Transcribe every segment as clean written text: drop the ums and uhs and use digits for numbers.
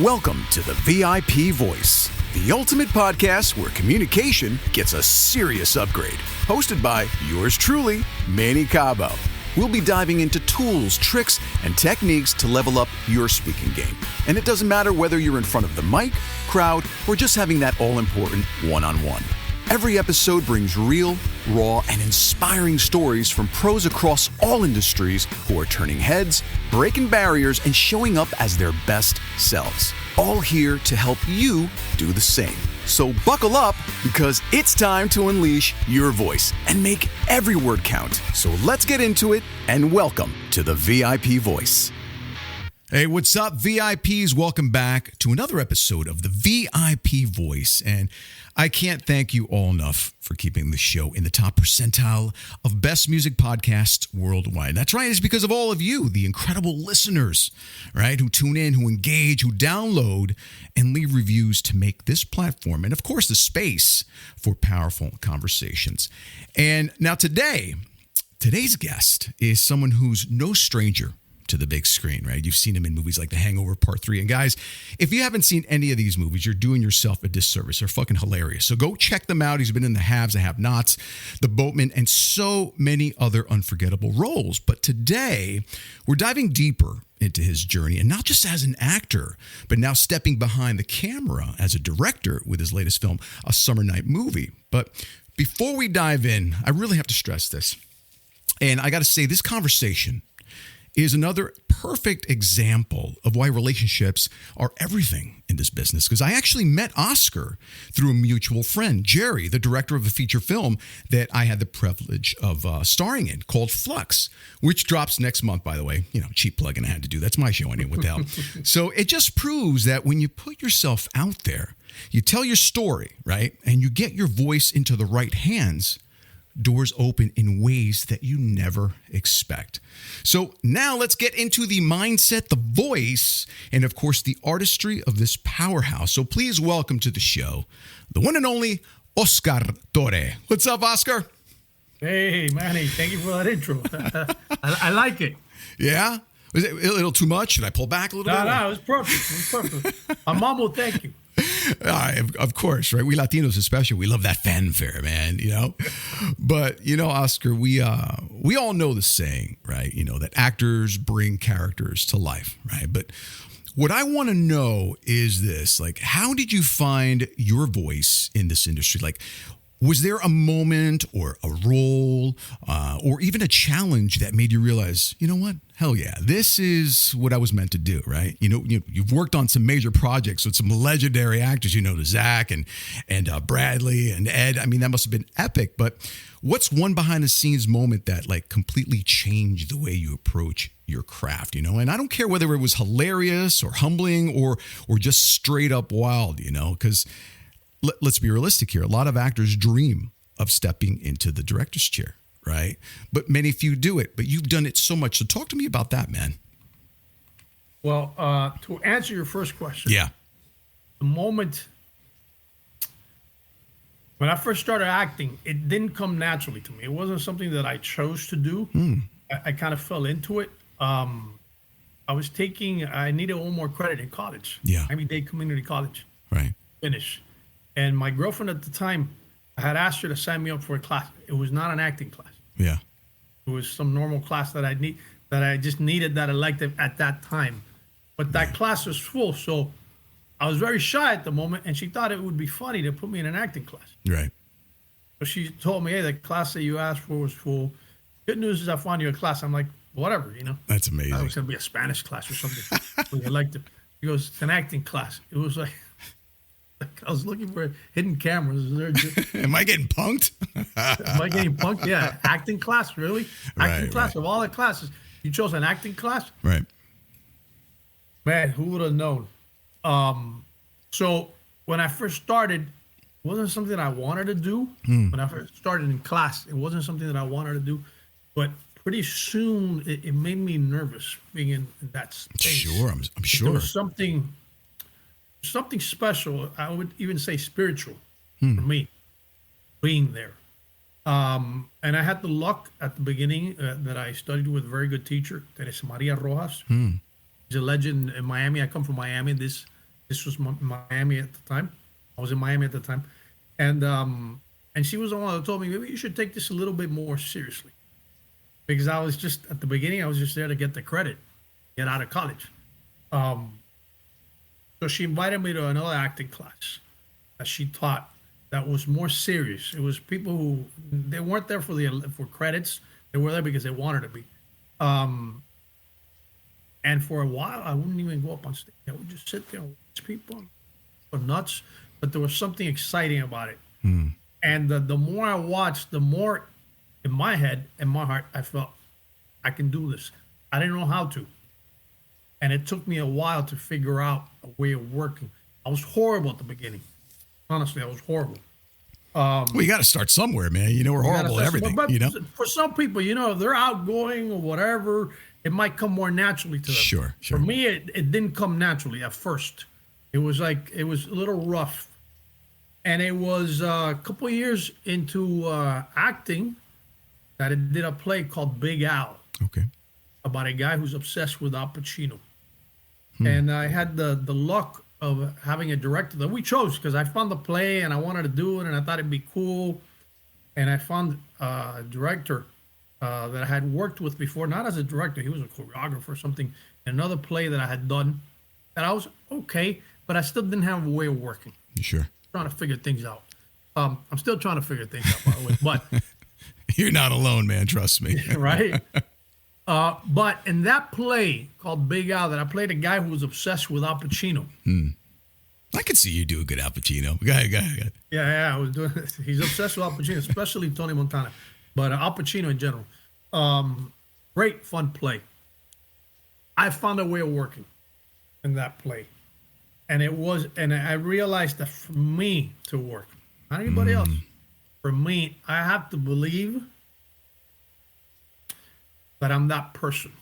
Welcome to the VIP Voice, the ultimate podcast where communication gets a serious upgrade. Hosted by yours truly, Manny Cabo. We'll be diving into tools, tricks, and techniques to level up your speaking game. And it doesn't matter whether you're in front of the mic, crowd, or just having that all-important one-on-one. Every episode brings real, raw, and inspiring stories from pros across all industries who are turning heads, breaking barriers, and showing up as their best selves. All here to help you do the same. So buckle up, because it's time to unleash your voice and make every word count. So let's get into it, and welcome to the VIP Voice. Hey, what's up, VIPs? Welcome back to another episode of the VIP Voice. And I can't thank you all enough for keeping the show in the top percentile of best music podcasts worldwide. That's right. It's because of all of you, the incredible listeners, right, who tune in, who engage, who download, and leave reviews to make this platform, and of course, the space for powerful conversations. And now today's guest is someone who's no stranger to the big screen, right? You've seen him in movies like the Hangover Part III. And guys, if you haven't seen any of these movies, you're doing yourself a disservice. They're fucking hilarious. So go check them out. He's been in The Haves, The Have-Nots, The Boatman, and so many other unforgettable roles. But today, we're diving deeper into his journey, and not just as an actor, but now stepping behind the camera as a director with his latest film, A Summer Night Movie. But before we dive in, I really have to stress this. And I got to say, this conversation is another perfect example of why relationships are everything in this business. Because I actually met Oscar through a mutual friend, Jerry, the director of a feature film that I had the privilege of starring in called Flux, which drops next month, by the way. You know, cheap plug-in I had to do. That's my show anyway, what the hell. So it just proves that when you put yourself out there, you tell your story, right? And you get your voice into the right hands, doors open in ways that you never expect. So now let's get into the mindset, the voice, and of course the artistry of this powerhouse. So please welcome to the show, the one and only Oscar Torre. What's up, Oscar? Hey, Manny, thank you for that intro. I like it. Yeah? Was it a little too much? Should I pull back a little bit? No, it was perfect. My mom will thank you. Of course, right? We Latinos especially, we love that fanfare, man, you know? But, you know, Oscar, we all know the saying, right? You know, that actors bring characters to life, right? But what I want to know is this, like, how did you find your voice in this industry? Like, was there a moment or a role or even a challenge that made you realize, you know what? Hell yeah, this is what I was meant to do, right? You know, you've worked on some major projects with some legendary actors, you know, to Zach and Bradley and Ed. I mean, that must have been epic. But what's one behind the scenes moment that like completely changed the way you approach your craft, you know? And I don't care whether it was hilarious or humbling or just straight up wild, you know, because let's be realistic here. A lot of actors dream of stepping into the director's chair, right? But many few do it. But you've done it so much. So talk to me about that, man. Well, to answer your first question, yeah, the moment when I first started acting, it didn't come naturally to me. It wasn't something that I chose to do. I kind of fell into it. I needed one more credit in college. Yeah, Miami-Dade Community College. Right. Finish. And my girlfriend at the time, I had asked her to sign me up for a class. It was not an acting class. Yeah. It was some normal class that I just needed that elective at that time. But that class was full, so I was very shy at the moment, and she thought it would be funny to put me in an acting class. Right. So she told me, hey, the class that you asked for was full. Good news is I found you a class. I'm like, whatever, you know. That's amazing. I thought it was going to be a Spanish class or something. With elective. She goes, it's an acting class. It was like I was looking for hidden cameras. Am I getting punked? Am I getting punked? Yeah. Acting class, really? Acting class. Of all the classes, you chose an acting class? Right. Man, who would have known? So when I first started, it wasn't something I wanted to do. When I first started in class, it wasn't something that I wanted to do. But pretty soon, it made me nervous being in that space. Sure, I'm sure. There was something special. I would even say spiritual for me, being there. And I had the luck at the beginning that I studied with a very good teacher, Teresa Maria Rojas. She's a legend in Miami. I come from Miami. This This was Miami at the time. I was in Miami at the time, and she was the one that told me maybe you should take this a little bit more seriously, because I was just at the beginning. I was just there to get the credit, get out of college. So she invited me to another acting class that she taught that was more serious. It was people who they weren't there for credits. They were there because they wanted to be. And for a while, I wouldn't even go up on stage. I would just sit there and watch people go nuts. But there was something exciting about it. And the more I watched, the more in my head and my heart, I felt I can do this. I didn't know how to. And it took me a while to figure out a way of working. I was horrible at the beginning. Honestly, I was horrible. Well, you got to start somewhere, man. You know, we're horrible at everything. But you know, for some people, you know, if they're outgoing or whatever, it might come more naturally to them. Sure. For me, it didn't come naturally at first. It was a little rough. And it was a couple of years into acting that I did a play called Big Al. Okay. About a guy who's obsessed with Al Pacino. And I had the luck of having a director that we chose because I found the play and I wanted to do it and I thought it'd be cool. And I found a director that I had worked with before, not as a director, he was a choreographer or something, another play that I had done. And I was okay, but I still didn't have a way of working. Sure. Trying to figure things out. I'm still trying to figure things out, by the way, but you're not alone, man. Trust me. Right? But in that play called Big Al, that I played a guy who was obsessed with Al Pacino. I could see you do a good Al Pacino. Go ahead. Yeah, I was doing. He's obsessed with Al Pacino, especially Tony Montana, but Al Pacino in general. Great fun play. I found a way of working in that play, and I realized that for me to work, not anybody else, for me, I have to believe that I'm that person.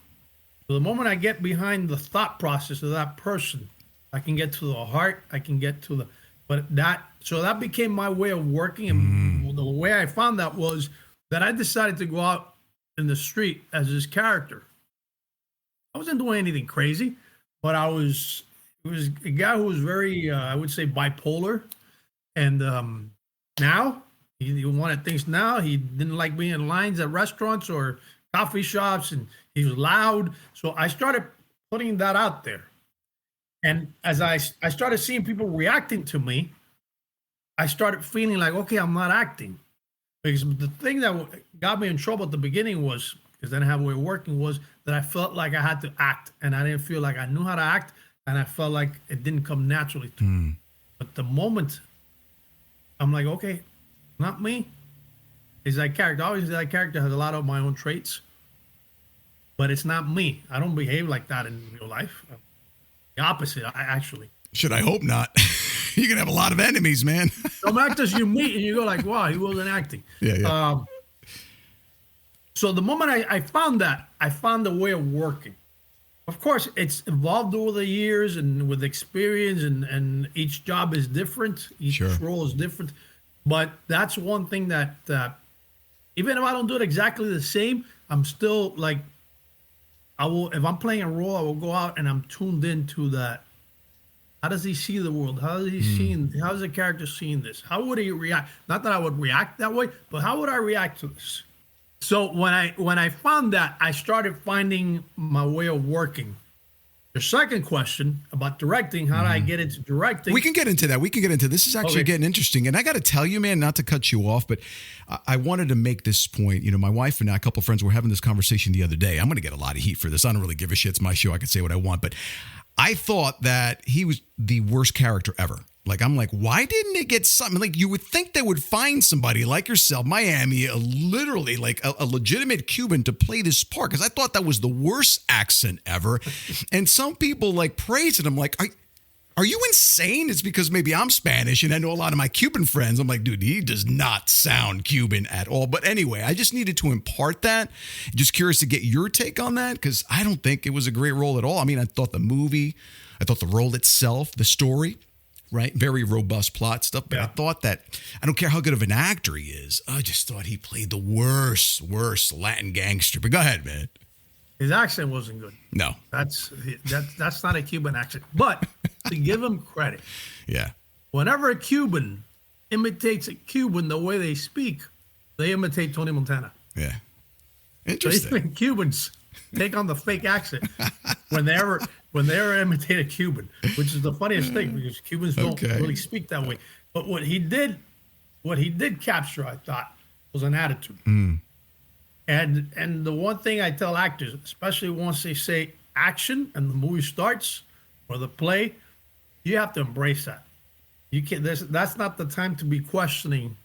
So the moment I get behind the thought process of that person, I can get to the heart. I can get to that became my way of working. And the way I found that was that I decided to go out in the street as this character. I wasn't doing anything crazy, but it was a guy who was very, I would say, bipolar. And now he wanted things now. He didn't like being in lines at restaurants or coffee shops, and he was loud. So I started putting that out there. And as I started seeing people reacting to me, I started feeling like, okay, I'm not acting. Because the thing that got me in trouble at the beginning was, because I didn't have a way of working, was that I felt like I had to act. And I didn't feel like I knew how to act. And I felt like it didn't come naturally to me. But the moment I'm like, okay, not me. Is that character. Obviously, that character has a lot of my own traits. But it's not me. I don't behave like that in real life. The opposite, actually. Should I hope not? You're going to have a lot of enemies, man. Some actors you meet and you go like, wow, he wasn't acting. Yeah. So the moment I found that, I found a way of working. Of course, it's evolved over the years and with experience, and each job is different. Each role is different. But that's one thing that even if I don't do it exactly the same, I'm still like, if I'm playing a role, I will go out and I'm tuned into that. How does he see the world? How is the character seeing this? How would he react? Not that I would react that way, but how would I react to this? So when I found that, I started finding my way of working. The second question about directing, how did I get into directing? We can get into that. This is actually getting interesting. And I got to tell you, man, not to cut you off, but I wanted to make this point. You know, my wife and I, a couple of friends, were having this conversation the other day. I'm going to get a lot of heat for this. I don't really give a shit. It's my show. I can say what I want. But I thought that he was the worst character ever. Like, I'm like, why didn't it get something? Like, you would think they would find somebody like yourself, Miami, literally like a legitimate Cuban to play this part. Because I thought that was the worst accent ever. And some people like praise it. I'm like, are you insane? It's because maybe I'm Spanish and I know a lot of my Cuban friends. I'm like, dude, he does not sound Cuban at all. But anyway, I just needed to impart that. Just curious to get your take on that, because I don't think it was a great role at all. I mean, I thought the role itself, the story, right? Very robust plot stuff. But I thought that, I don't care how good of an actor he is, I just thought he played the worst Latin gangster. But go ahead, man. His accent wasn't good. No. That's not a Cuban accent. But to give him credit. Yeah. Whenever a Cuban imitates a Cuban the way they speak, they imitate Tony Montana. Yeah. So Interesting. even Cubans take on the fake accent when they ever imitate a Cuban, which is the funniest thing because Cubans don't really speak that way. But what he did capture, I thought, was an attitude. And the one thing I tell actors, especially once they say action and the movie starts or the play, you have to embrace that. You can't. That's not the time to be questioning.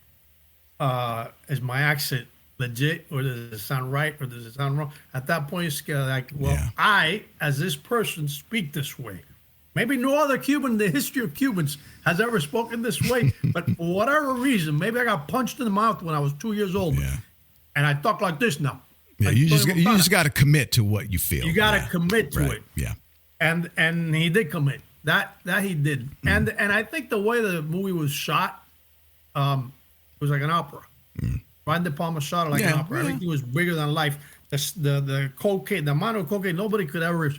Is my accent legit, or does it sound right, or does it sound wrong? At that point, you're like, well, I, as this person, speak this way. Maybe no other Cuban in the history of Cubans has ever spoken this way, but for whatever reason, maybe I got punched in the mouth when I was 2 years old, and I talk like this now. Yeah, like you just got to commit to what you feel. You got to commit to it. Yeah, and he did commit. That he did, and I think the way the movie was shot, it was like an opera. Brian De Palma shot it like an opera. Everything was bigger than life. The cocaine, the amount of cocaine, nobody could ever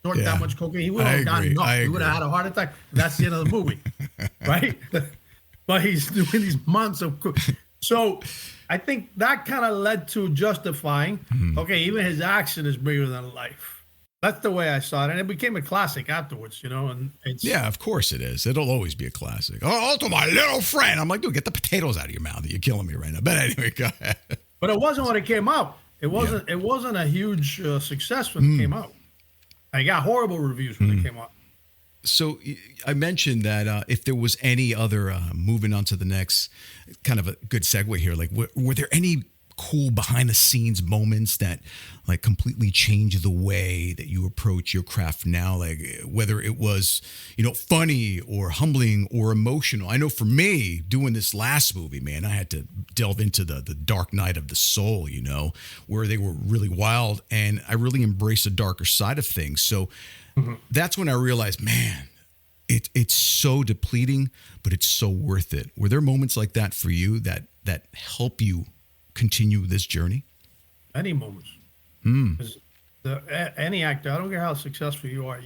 snort that much cocaine. He would have gotten up. He would have had a heart attack. That's the end of the movie, right? But he's doing these months of cocaine. So I think that kind of led to justifying, okay, even his action is bigger than life. That's the way I saw it, and it became a classic afterwards, And it's of course it is. It'll always be a classic. Oh, to my little friend. I'm like, dude, get the potatoes out of your mouth. You're killing me right now. But anyway, go ahead. But it wasn't when it came out. It wasn't. It wasn't a huge success when it came out. I got horrible reviews when it came out. So I mentioned that if there was any other moving on to the next, kind of a good segue here. Like, were there any cool behind the scenes moments that like completely change the way that you approach your craft now, like whether it was funny or humbling or emotional? I know for me, doing this last movie, man, I had to delve into the dark night of the soul, where they were really wild, and I really embraced the darker side of things. So that's when I realized, man, it's so depleting, but it's so worth it. Were there moments like that for you that help you continue this journey? Any moments. Any actor, I don't care how successful you are,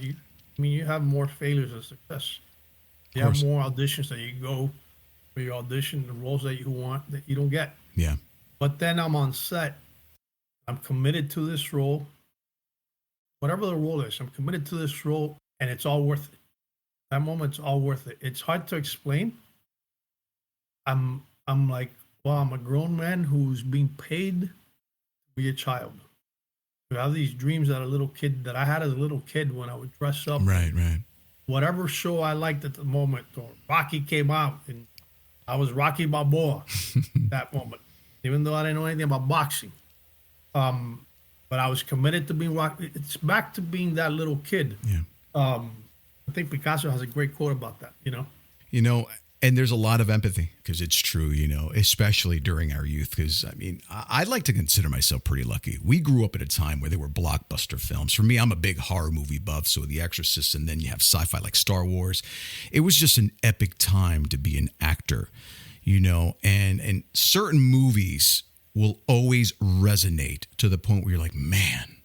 you have more failures than success. You have more auditions that you go where you audition the roles that you want that you don't get. Yeah. But then I'm on set. I'm committed to this role. Whatever the role is, I'm committed to this role, and it's all worth it. That moment's all worth it. It's hard to explain. I'm like, well, I'm a grown man who's being paid to be a child. To have these dreams that I had as a little kid when I would dress up. Right. Whatever show I liked at the moment, or Rocky came out, and I was Rocky Balboa that moment, even though I didn't know anything about boxing. But I was committed to being Rocky. It's back to being that little kid. Yeah. I think Picasso has a great quote about that, And there's a lot of empathy because it's true, especially during our youth. Because, I'd like to consider myself pretty lucky. We grew up at a time where there were blockbuster films. For me, I'm a big horror movie buff. So The Exorcist, and then you have sci-fi like Star Wars. It was just an epic time to be an actor, and certain movies will always resonate to the point where you're like, man,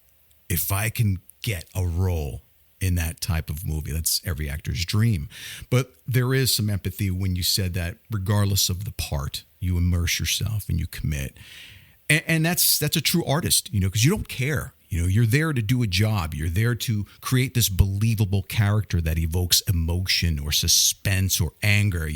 if I can get a role in that type of movie, that's every actor's dream. But there is some empathy when you said that regardless of the part, you immerse yourself and you commit. And that's a true artist, because you don't care. You're there to do a job. You're there to create this believable character that evokes emotion or suspense or anger.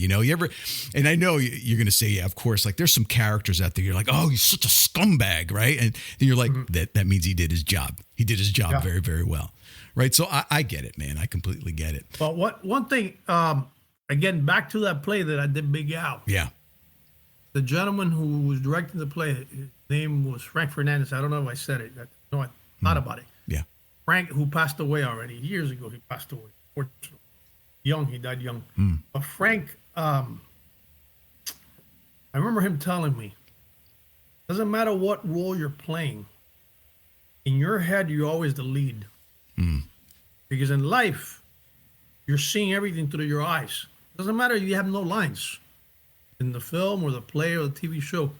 And I know you're going to say, yeah, of course, like there's some characters out there. You're like, oh, he's such a scumbag, right? And then you're like, that means he did his job. He did his job very, very well. Right. So I get it, man. I completely get it. But one thing, again, back to that play that I did, Big Al. Yeah. The gentleman who was directing the play, his name was Frank Fernandez. I don't know if I said it. I thought about it. Yeah. Frank, who passed away already. Years ago, he passed away. Fortunately. He died young. But Frank, I remember him telling me, doesn't matter what role you're playing, in your head, you're always the lead. Because in life, you're seeing everything through your eyes. Doesn't matter if you have no lines in the film or the play or the TV show.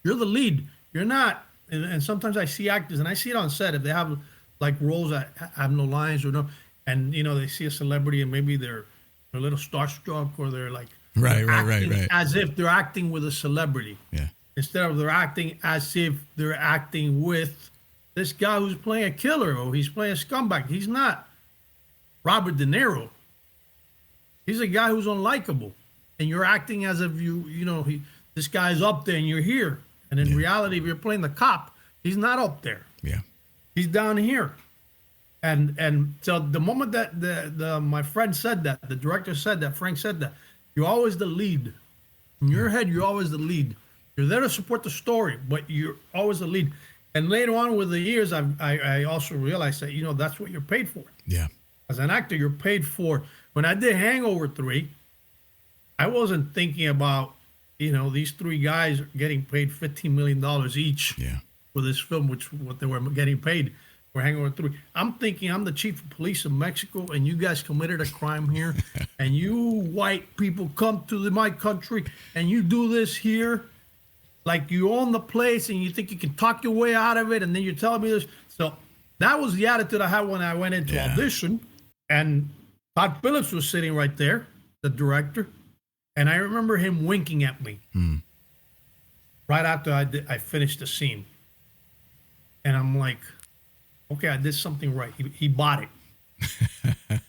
You're the lead. You're not. And sometimes I see actors, and I see it on set, if they have like roles that have no lines or no, and they see a celebrity and maybe they're a little starstruck, or they're like right, as if they're acting with a celebrity. Yeah. Instead of they're acting as if they're acting with this guy who's playing a killer, or he's playing a scumbag. He's not Robert De Niro. He's a guy who's unlikable, and you're acting as if this guy's up there and you're here. And in reality, if you're playing the cop, he's not up there. Yeah. He's down here. And so the moment that my friend said that, the director said that, Frank said that, you're always the lead. In your head, you're always the lead. You're there to support the story, but you're always the lead. And later on with the years, I also realized that, that's what you're paid for. Yeah. As an actor, you're paid for. When I did Hangover 3, I wasn't thinking about, these three guys getting paid $15 million each for this film, which what they were getting paid for Hangover 3. I'm thinking I'm the chief of police of Mexico, and you guys committed a crime here, and you white people come to my country, and you do this here. Like you own the place and you think you can talk your way out of it, and then you're telling me this. So that was the attitude I had when I went into audition. And Todd Phillips was sitting right there, the director, and I remember him winking at me right after I finished the scene. And I'm like, okay, I did something right. He bought it.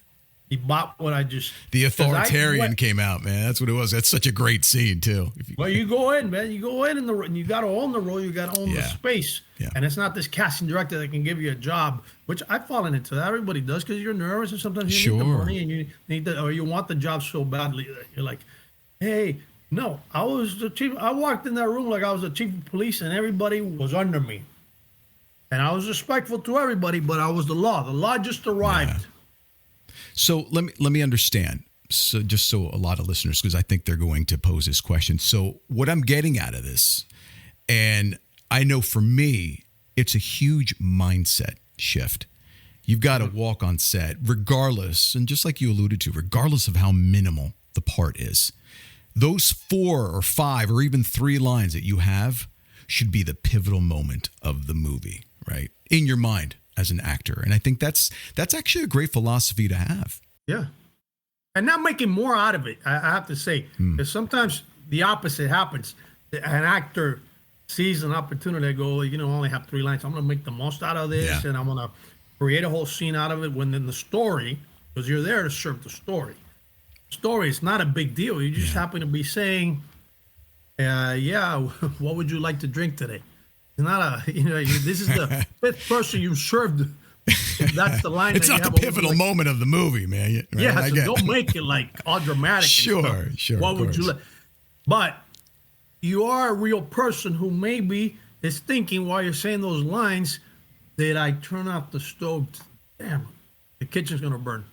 He bought what I just... The authoritarian came out, man. That's what it was. That's such a great scene, too. Well, you go in, man. You go in and you got to own the role. You got to own the space. Yeah. And it's not this casting director that can give you a job, which I've fallen into that. Everybody does, because you're nervous and sometimes you need the money and you need or you want the job so badly that you're like, hey, no, I was the chief. I walked in that room like I was the chief of police and everybody was under me. And I was respectful to everybody, but I was the law. The law just arrived. Yeah. So let me understand. So just so a lot of listeners, because I think they're going to pose this question. So what I'm getting out of this, and I know for me, it's a huge mindset shift. You've got to walk on set regardless, and just like you alluded to, regardless of how minimal the part is. Those 4 or 5 or even 3 lines that you have should be the pivotal moment of the movie, right? In your mind as an actor. And I think that's actually a great philosophy to have. Yeah. And not making more out of it, I have to say. Because sometimes the opposite happens. An actor sees an opportunity to go, I only have 3 lines. I'm going to make the most out of this, and I'm going to create a whole scene out of it. When in the story, because you're there to serve the story. Story is not a big deal. You just happen to be saying, what would you like to drink today? It's not this is the 5th person you've served. That's the line. It's not the pivotal moment of the movie, man. Right? Yeah, so don't make it like all dramatic. Sure. What would you like? But you are a real person who maybe is thinking while you're saying those lines, did I turn off the stove? Damn, the kitchen's going to burn.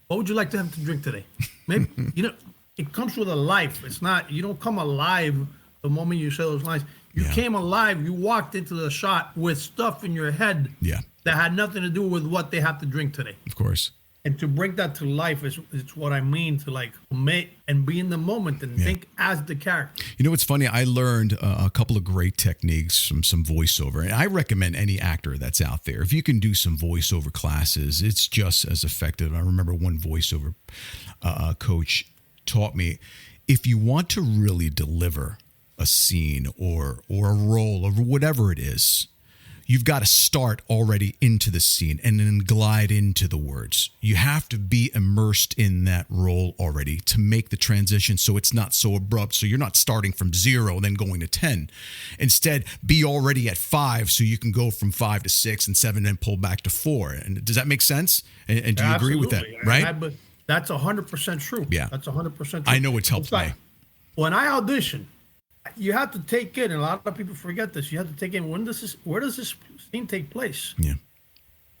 What would you like to have to drink today? Maybe, it comes with a life. It's not, you don't come alive the moment you say those lines. You came alive. You walked into the shot with stuff in your head that had nothing to do with what they have to drink today. Of course. And to bring that to life is what I mean, to like make and be in the moment and think as the character. What's funny? I learned a couple of great techniques from some voiceover. And I recommend any actor that's out there, if you can do some voiceover classes, it's just as effective. I remember one voiceover coach taught me, if you want to really deliver a scene or a role or whatever it is, you've got to start already into the scene and then glide into the words. You have to be immersed in that role already to make the transition so it's not so abrupt. So you're not starting from 0 and then going to 10. Instead, be already at 5 so you can go from 5 to 6 and 7 and pull back to 4. And does that make sense? And do you agree with that? Right? But that's 100% true. Yeah. That's 100% true. I know it's helped me. When I audition, you have to take in, and a lot of people forget this, you have to take in, where does this scene take place? Yeah. Is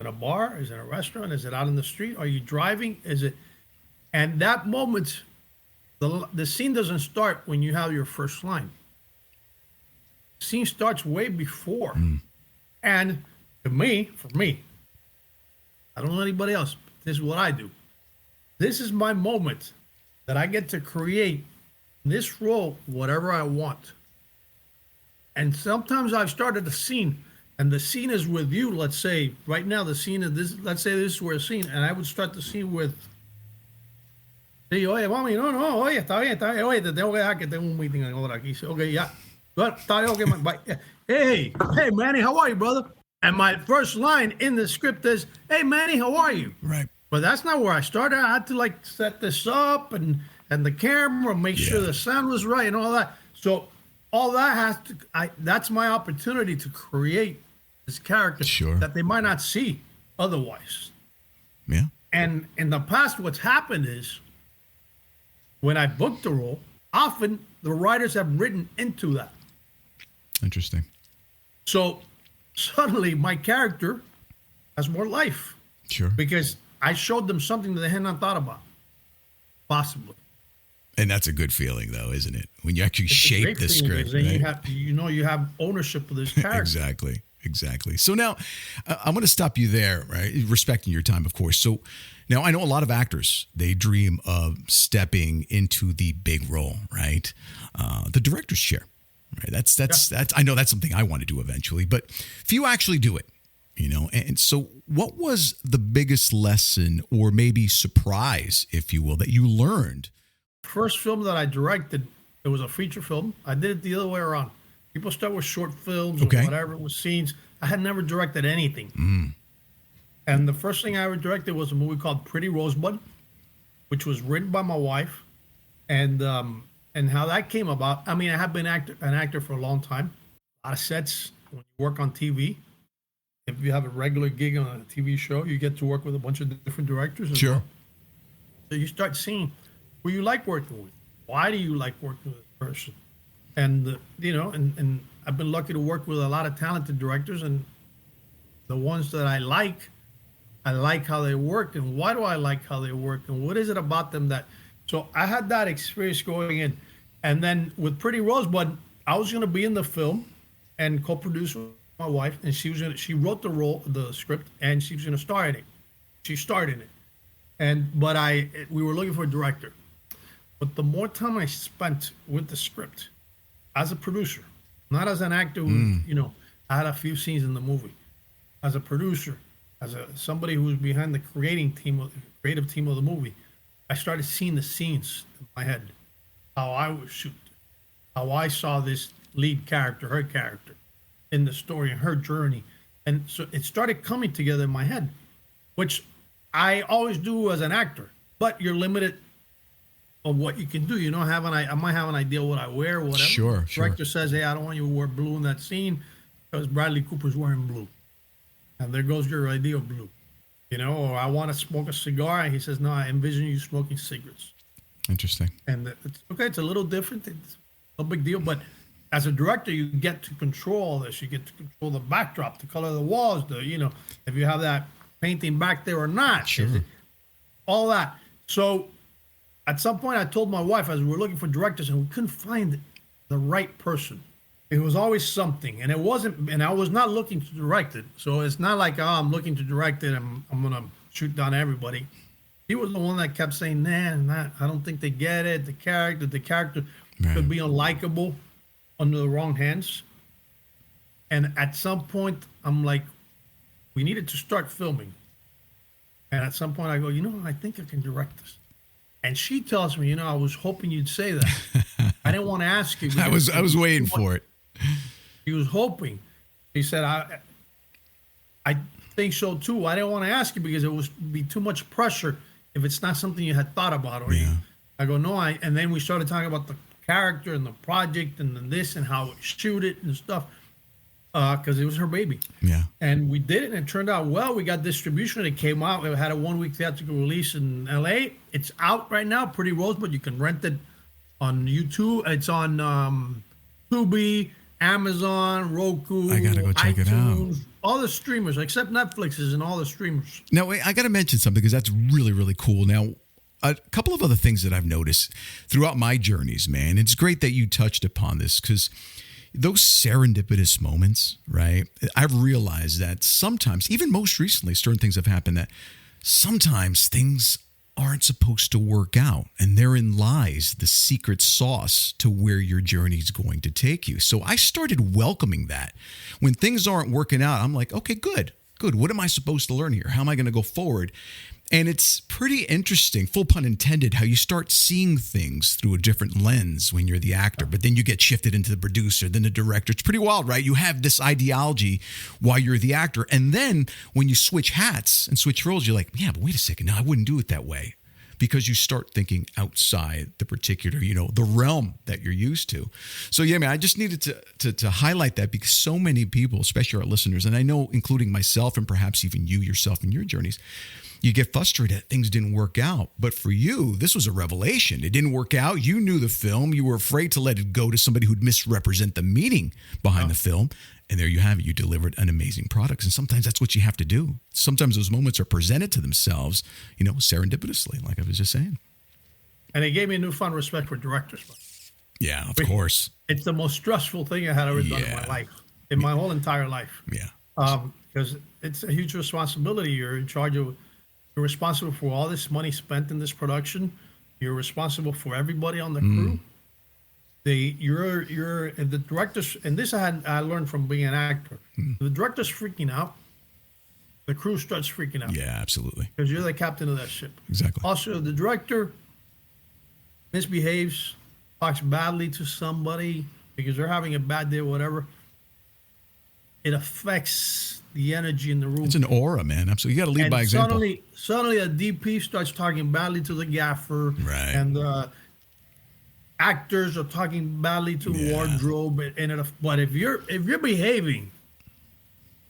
it a bar? Is it a restaurant? Is it out in the street? Are you driving? And that moment, the scene doesn't start when you have your first line. The scene starts way before. And for me, I don't know anybody else, but this is what I do. This is my moment that I get to create this role, whatever I want. And sometimes I've started a scene and the scene is with you. Let's say right now the scene is this. Let's say this is where a scene, and I would start the scene with. Sí, oye, mami, no, oye, está bien, oye, te tengo que dejar que tengo un meeting ahora aquí. Okay, yeah. But está bien, okay, bye. Hey, Manny, how are you, brother? And my first line in the script is, hey, Manny, how are you? Right. But that's not where I started. I had to like set this up and the camera, make sure the sound was right and all that. So all that that's my opportunity to create this character that they might not see otherwise. Yeah. And in the past, what's happened is when I booked the role, often the writers have written into that. Interesting. So suddenly my character has more life. Sure. Because I showed them something that they had not thought about. Possibly. And that's a good feeling, though, isn't it? When you actually shape the script. Right? You have ownership of this character. Exactly. So now I'm going to stop you there, right? Respecting your time, of course. So now I know a lot of actors, they dream of stepping into the big role, right? The director's chair, right? That's I know that's something I want to do eventually, but few actually do it, you know? And so what was the biggest lesson or maybe surprise, if you will, that you learned? First film that I directed, it was a feature film. I did it the other way around. People start with short films or whatever, with scenes. I had never directed anything. And the first thing I ever directed was a movie called Pretty Rosebud, which was written by my wife. And how that came about, I mean, I have been an actor for a long time. A lot of sets. When you work on TV, if you have a regular gig on a TV show, you get to work with a bunch of different directors. Sure. Well. So you start seeing who you like working with. Why do you like working with a person? And, and I've been lucky to work with a lot of talented directors, and the ones that I like how they work. And why do I like how they work? And what is it about them that, so I had that experience going in. And then with Pretty Rosebud, I was going to be in the film and co-produce with my wife, and she wrote the script, and she was going to star in it. She starred in it. But we were looking for a director. But the more time I spent with the script as a producer, not as an actor who, I had a few scenes in the movie, as a producer, as somebody who was behind the creative team of the movie, I started seeing the scenes in my head, how I would shoot, how I saw this lead character, her character, in the story and her journey. And so it started coming together in my head, which I always do as an actor, but you're limited of what you can do. I might have an idea what I wear, whatever. Sure. Director says, hey, I don't want you to wear blue in that scene because Bradley Cooper's wearing blue. And there goes your idea of blue. Or I want to smoke a cigar. And he says, no, I envision you smoking cigarettes. Interesting. And it's okay. It's a little different. It's no big deal. But as a director, you get to control all this. You get to control the backdrop, the color of the walls, if you have that painting back there or not. Sure. All that. So at some point, I told my wife, as we were looking for directors, and we couldn't find the right person. It was always something, and I was not looking to direct it. So it's not like, I'm looking to direct it, I'm going to shoot down everybody. He was the one that kept saying, I don't think they get it. The character could be unlikable under the wrong hands. And at some point, I'm like, we needed to start filming. And at some point, I go, I think I can direct this. And she tells me, I was hoping you'd say that. I didn't want to ask you. I was waiting for it. He was hoping. He said, I think so too. I didn't want to ask you because it would be too much pressure if it's not something you had thought about. I go, no. And then we started talking about the character and the project and this and how we shoot it and stuff. Because it was her baby. Yeah. And we did it, and it turned out well. We got distribution. It came out. It had a 1-week theatrical release in LA. It's out right now, Pretty Rosebud. You can rent it on YouTube. It's on Tubi, Amazon, Roku. I got to go check it out. All the streamers, except Netflix is in all the streamers. Now, wait, I got to mention something because that's really, really cool. Now, a couple of other things that I've noticed throughout my journeys, man. It's great that you touched upon this because those serendipitous moments, right? I've realized that sometimes, even most recently, certain things have happened that sometimes things aren't supposed to work out. And therein lies the secret sauce to where your journey is going to take you. So I started welcoming that. When things aren't working out, I'm like, okay, good. What am I supposed to learn here? How am I going to go forward? And it's pretty interesting, full pun intended, how you start seeing things through a different lens when you're the actor, but then you get shifted into the producer, then the director. It's pretty wild, right? You have this ideology while you're the actor. And then when you switch hats and switch roles, you're like, yeah, but wait a second. No, I wouldn't do it that way. Because you start thinking outside the particular, the realm that you're used to. So yeah, man, I just needed to highlight that because so many people, especially our listeners, and I know including myself and perhaps even you yourself in your journeys, you get frustrated that things didn't work out. But for you, this was a revelation. It didn't work out. You knew the film. You were afraid to let it go to somebody who'd misrepresent the meaning behind the film. And there you have it. You delivered an amazing product. And sometimes that's what you have to do. Sometimes those moments are presented to themselves, serendipitously, like I was just saying. And it gave me a newfound respect for directors. Yeah, of course. It's the most stressful thing I had ever done in my life, in my whole entire life. Yeah. Because it's a huge responsibility. You're in charge of, you're responsible for all this money spent in this production. You're responsible for everybody on the crew. You're the directors, and this I learned from being an actor. The director's freaking out. The crew starts freaking out. Yeah, absolutely. Because you're the captain of that ship. Exactly. Also, the director misbehaves, talks badly to somebody because they're having a bad day or whatever. It affects the energy in the room. It's an aura, man. Absolutely. You got to lead by example. Suddenly a DP starts talking badly to the gaffer. Right. And actors are talking badly to wardrobe. But if you're behaving,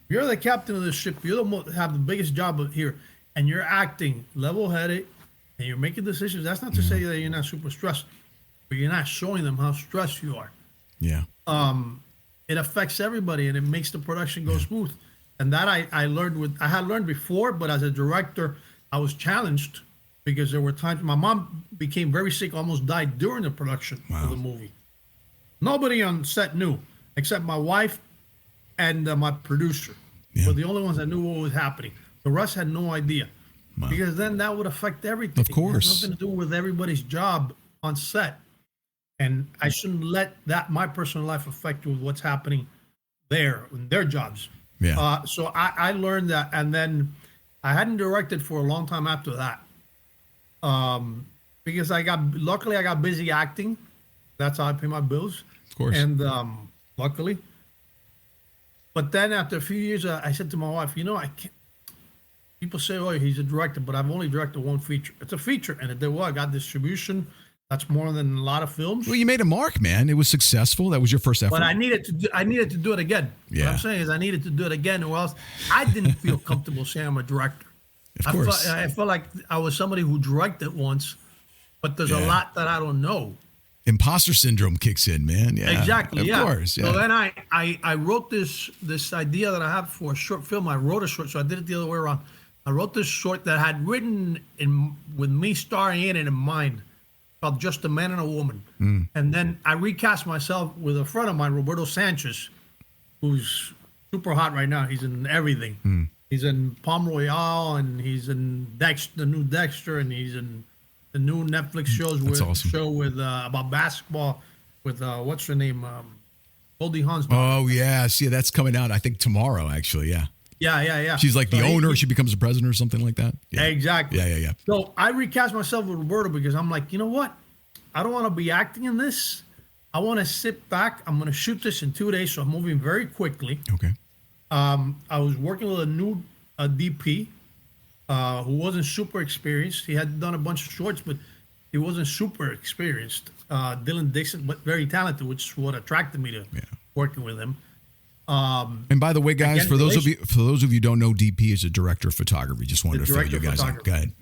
you're the captain of the ship. You have the biggest job here, and you're acting level-headed, and you're making decisions. That's not to say that you're not super stressed, but you're not showing them how stressed you are. Yeah. It affects everybody, and it makes the production go smooth. And that I had learned before, but as a director, I was challenged because there were times my mom became very sick, almost died during the production of the movie. Nobody on set knew except my wife and my producer were the only ones that knew what was happening. The rest had no idea because then that would affect everything. Of course. It has nothing to do with everybody's job on set. And I shouldn't let my personal life affect with what's happening there in their jobs. Yeah. So I learned that, and then I hadn't directed for a long time after that, because luckily I got busy acting. That's how I pay my bills. Of course. And luckily, but then after a few years, I said to my wife, I can't. People say, "Oh, he's a director," but I've only directed one feature. It's a feature, and it did well. I got distribution. That's more than a lot of films. Well, you made a mark, man. It was successful. That was your first effort. But I needed to do it again. Yeah. What I'm saying is I needed to do it again, or else I didn't feel comfortable saying I'm a director. Of course. I felt like I was somebody who directed once, but there's a lot that I don't know. Imposter syndrome kicks in, man. Yeah. Exactly. Of course. Yeah. So then I wrote this idea that I have for a short film. I wrote a short, so I did it the other way around. I wrote this short that I had written with me starring in it in mind, called Just a Man and a Woman. And then I recast myself with a friend of mine, Roberto Sanchez, who's super hot right now. He's in everything. He's in Palm Royale, and he's in the new Dexter, and he's in the new Netflix shows about basketball with what's her name, Goldie Hawn's daughter. Oh yeah, see, that's coming out I think tomorrow actually. Yeah. Yeah. She's like the owner. She becomes the president or something like that. Yeah. Exactly. Yeah. So I recast myself with Roberto because I'm like, you know what? I don't want to be acting in this. I want to sit back. I'm going to shoot this in 2 days, so I'm moving very quickly. Okay. I was working with a new DP who wasn't super experienced. He had done a bunch of shorts, but he wasn't super experienced. Dylan Dixon, but very talented, which is what attracted me to working with him. And by the way, guys, for those of you who don't know, DP is a director of photography. Just wanted to fill you guys in. Go ahead.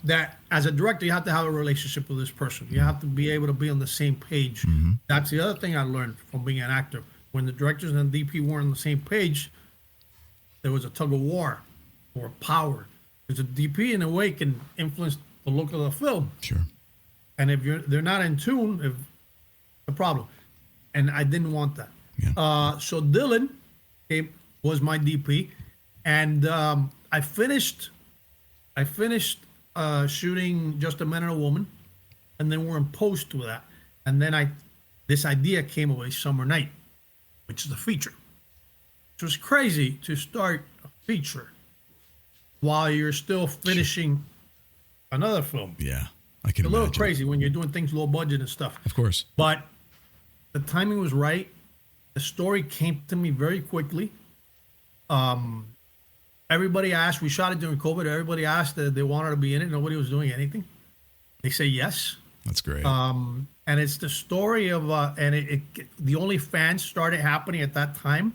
That as a director, you have to have a relationship with this person. You have to be able to be on the same page. That's the other thing I learned from being an actor. When the directors and DP weren't on the same page, there was a tug of war or power. Because the DP, in a way, can influence the look of the film. Sure. And if they're not in tune, it's a problem. And I didn't want that. Yeah. So Dylan was my DP, and I finished shooting Just a Man and a Woman, and then we're in post with that. And then this idea came away Summer Night, which is a feature. It was crazy to start a feature while you're still finishing another film. Yeah, I can imagine. A little crazy when you're doing things low budget and stuff. Of course. But the timing was right. The story came to me very quickly. Everybody asked, we shot it during COVID. Everybody asked that they wanted to be in it. Nobody was doing anything. They say yes. That's great. And it's the story of, the OnlyFans started happening at that time.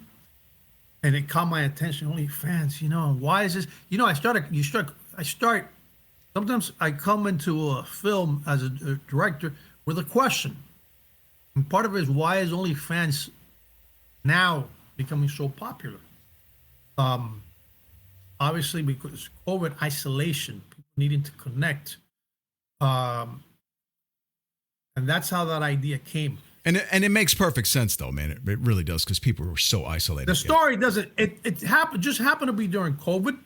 And it caught my attention. OnlyFans, why is this? Sometimes I come into a film as a director with a question. And part of it is, why is OnlyFans now becoming so popular? Obviously, because COVID isolation, people needing to connect. And that's how that idea came. And it makes perfect sense, though, man. It really does, because people were so isolated. The story doesn't. It happened to be during COVID,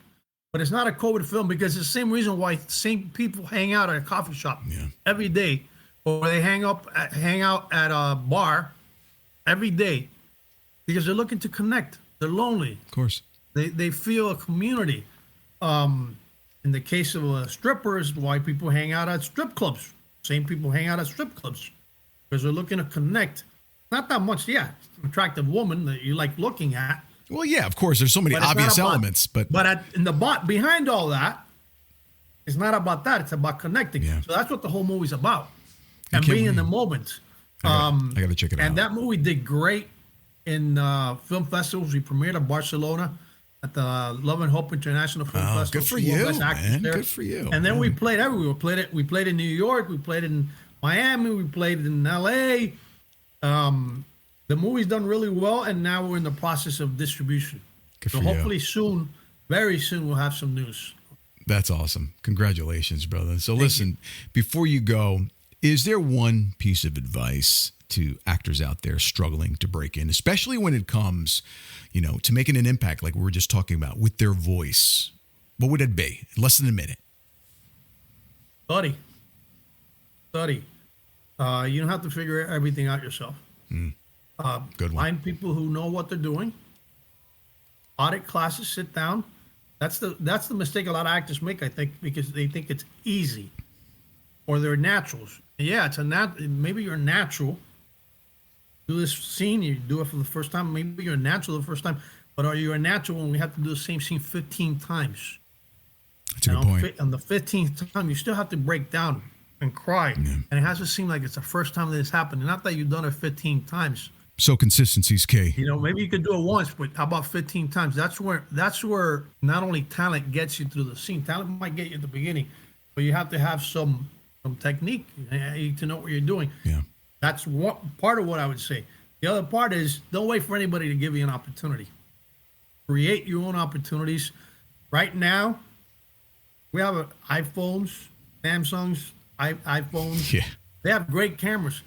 but it's not a COVID film, because it's the same reason why same people hang out at a coffee shop every day, or they hang out at a bar every day, because they're looking to connect. They're lonely. Of course. They feel a community. In the case of strippers, why people hang out at strip clubs. Same people hang out at strip clubs. Because they're looking to connect. Not that much, yeah. Attractive woman that you like looking at. Well, yeah, of course. There's so many obvious elements. But behind all that, it's not about that. It's about connecting. Yeah. So that's what the whole movie's about. And being in the moment. I got to check it out. And that movie did great in film festivals. We premiered at Barcelona at the Love and Hope International Film Festival. Good for you, man. Good for you. And then we played everywhere. We played in New York. We played in Miami, we played in LA. The movie's done really well, and now we're in the process of distribution. So hopefully soon, very soon, we'll have some news. That's awesome. Congratulations, brother. So listen, before you go, is there one piece of advice to actors out there struggling to break in, especially when it comes, to making an impact like we were just talking about with their voice? What would it be? Less than a minute. Study. You don't have to figure everything out yourself. Good one. Find people who know what they're doing. Audit classes, sit down. That's the mistake a lot of actors make, I think, because they think it's easy, or they're naturals. Yeah, maybe you're natural. Do this scene, you do it for the first time. Maybe you're natural the first time, but are you a natural when we have to do the same scene 15 times? That's a good point. On the 15th time, you still have to break down and cry. Yeah. And it has to seem like it's the first time that it's happened. Not that you've done it 15 times. So consistency's key. Maybe you could do it once, but how about 15 times? That's where not only talent gets you through the scene. Talent might get you at the beginning, but you have to have some technique. You need to know what you're doing. Yeah. That's one part of what I would say. The other part is, don't wait for anybody to give you an opportunity. Create your own opportunities. Right now, we have iPhones, Samsungs, iPhones. Yeah. They have great cameras.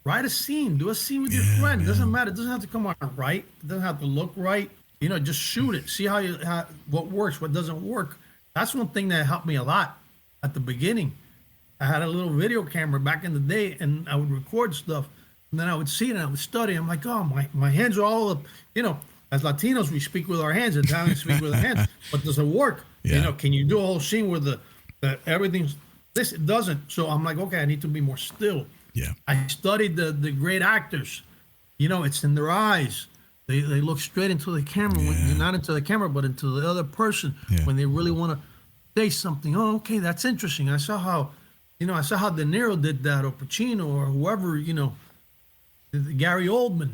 Write a scene. Do a scene with your friend. It doesn't matter. It doesn't have to come out right. It doesn't have to look right. Just shoot it. See what works, what doesn't work. That's one thing that helped me a lot at the beginning. I had a little video camera back in the day, and I would record stuff, and then I would see it and I would study. I'm like, oh, my hands are all up. As Latinos, we speak with our hands. Italians speak with our hands. But does it work? Yeah. Can you do a whole scene where the everything's this? It doesn't. So I'm like, okay, I need to be more still. Yeah. I studied the great actors. It's in their eyes. They look straight into the camera, not into the camera, but into the other person when they really want to say something. Oh, okay, that's interesting. I saw how De Niro did that, or Pacino, or whoever, Gary Oldman.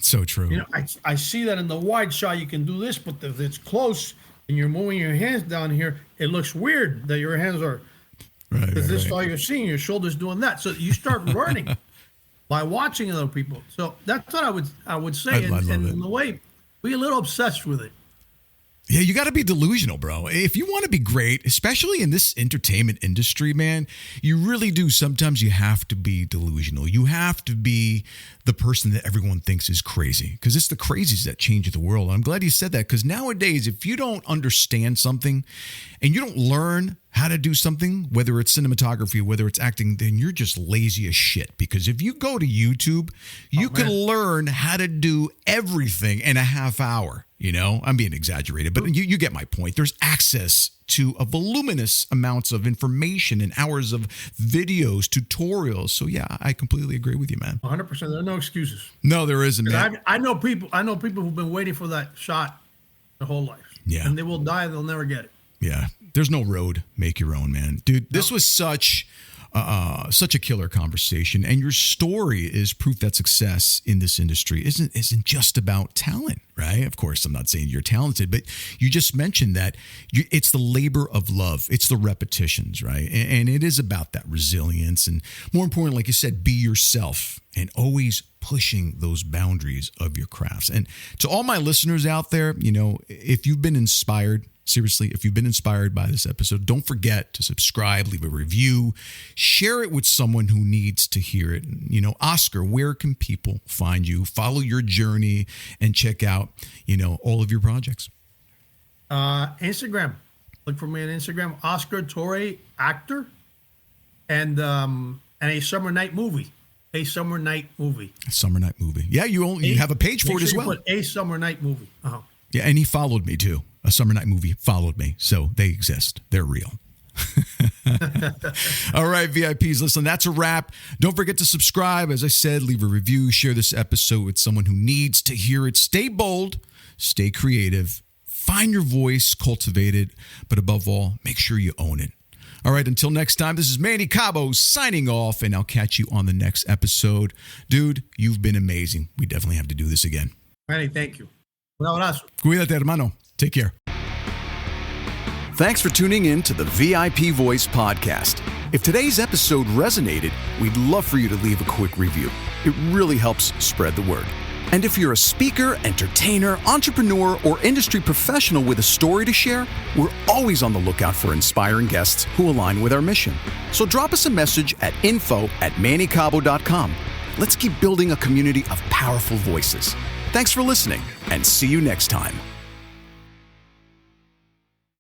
So true. I see that in the wide shot. You can do this, but if it's close and you're moving your hands down here, it looks weird that your hands are. Right. Because this is all you're seeing. Your shoulders doing that. So you start learning by watching other people. So that's what I would say. And in the way, be a little obsessed with it. Yeah, you got to be delusional, bro. If you want to be great, especially in this entertainment industry, man, you really do. Sometimes you have to be delusional. You have to be the person that everyone thinks is crazy, because it's the crazies that change the world. And I'm glad you said that, because nowadays, if you don't understand something and you don't learn how to do something, whether it's cinematography, whether it's acting, then you're just lazy as shit. Because if you go to YouTube, you can learn how to do everything in a half hour. You know, I'm being exaggerated, but you get my point. There's access to a voluminous amounts of information and hours of videos, tutorials. So yeah, I completely agree with you, man. 100%. There are no excuses. No, there isn't, man. I know people who've been waiting for that shot their whole life. Yeah. And they will die. They'll never get it. Yeah. There's no road. Make your own, man. Dude, this was such a killer conversation. And your story is proof that success in this industry isn't just about talent, right? Of course, I'm not saying you're talented, but you just mentioned that it's the labor of love. It's the repetitions, right? And it is about that resilience. And more important, like you said, be yourself and always pushing those boundaries of your crafts. And to all my listeners out there, you know, if you've been inspired, seriously, if you've been inspired by this episode, don't forget to subscribe, leave a review, share it with someone who needs to hear it. You know, Oscar, where can people find you, follow your journey, and check out, you know, all of your projects? Instagram. Look for me on Instagram, Oscar Torre, actor, and a summer night movie. A summer night movie. A summer night movie. Yeah, you have a page for it as well. Put a summer night movie. Uh-huh. Yeah, and he followed me too. A summer night movie followed me. So they exist. They're real. All right, VIPs, listen, that's a wrap. Don't forget to subscribe. As I said, leave a review, share this episode with someone who needs to hear it. Stay bold, stay creative, find your voice, cultivate it, but above all, make sure you own it. All right, until next time, this is Manny Cabo signing off, and I'll catch you on the next episode. Dude, you've been amazing. We definitely have to do this again. Manny, thank you. Un abrazo. Cuídate, hermano. Take care. Thanks for tuning in to the VIP Voice podcast. If today's episode resonated, we'd love for you to leave a quick review. It really helps spread the word. And if you're a speaker, entertainer, entrepreneur, or industry professional with a story to share, we're always on the lookout for inspiring guests who align with our mission. So drop us a message at info@mannycabo.com. Let's keep building a community of powerful voices. Thanks for listening, and see you next time.